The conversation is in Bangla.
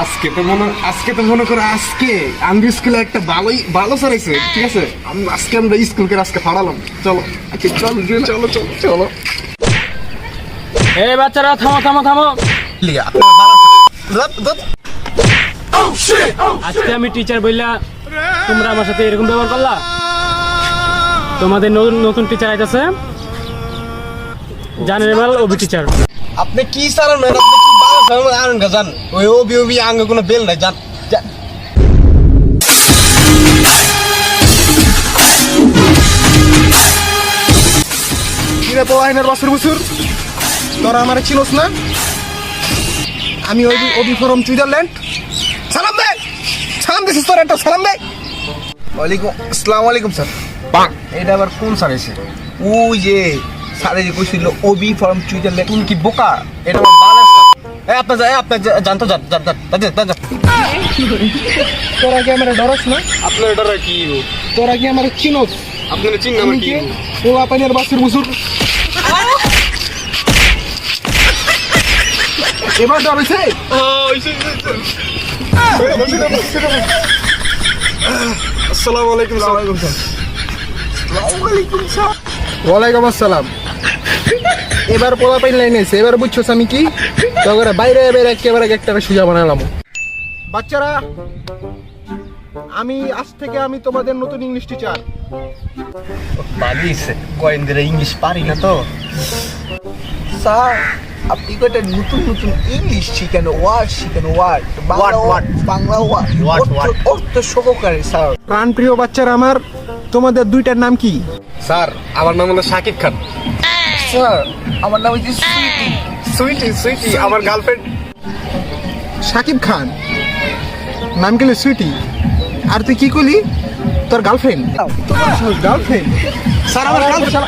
আজকে তো মনে করো আজকে আমাদের স্কুলে একটা ভালো স্যার আছে, ঠিক আছে? আজকে আমরা স্কুলকে আজকে ফাড়ালাম। চলো আচ্ছা, চলো চলো চলো চলো। এই বাচ্চারা থামো থামো থামো। আজকে আমি টিচার বললা তোমরা আমার সাথে এরকম ব্যবহার করলা? তোমাদের নতুন টিচার আইতাছে, জানেন বল ওবি টিচার। আপনি কি স্যার আপনি কি বাংলা স্যার আনেন গা জান? ওই ওবি আঙ্গে কোনো বেল নাই জান। কিরে পোলাইনের বছর তোরা আমার চিনোস না? আমি ওবি ফ্রম সুইজারল্যান্ড। সালাম দিছিস তোর, একটা সালাম দে। আসসালামু আলাইকুম স্যার। এটা আবার কোন স্যার এসে? ওই যে স্যারে যে কইছিল ওবি ফ্রম সুইজারল্যান্ড। তুমি কি বোকা? এটা আমার বাংলা স্যার। আপনি জানতো জান। তোরা কি আমার ডরস না? আপনার ডরা কি? তোরা কি আমার চিনোস? আপনার চিন্তা আমি কি পোলাপাইনের বছর এবার ডরেছে? আসসালামু আলাইকুম স্যার। ওয়ালাইকুম আসসালাম। এবার পোলাপাইন লাইনে এসে এবার বুঝছো আমি কি তখন বাইরে একেবারে একটা সুজা বানালাম। বাচ্চারা, আজ থেকে আমি তোমাদের নতুন ইংলিশ টিচার। বালিছে গোয়েন্দ্রে ইংলিশ পারি না তো স্যার। আপনি কয়টা নতুন ইংলিশ শিখেন, ওয়ার্ড বাংলা ওয়ার্ড অর্থ সহকারে স্যার। প্রাণপ্রিয় বাচ্চারা আমার, তোমাদের দুইটার নাম কি? স্যার আমার নাম হলো শাকিব খান। স্যার আমার নাম হচ্ছে সুইটি আমার গার্লফ্রেন্ড। শাকিব খান নাম গেলে সুইটি, আর তুই কি করলি? তোর গার্লফ্রেন্ড? গার্লফ্রেন্ড? স্যার আমার গার্লফ্রেন্ড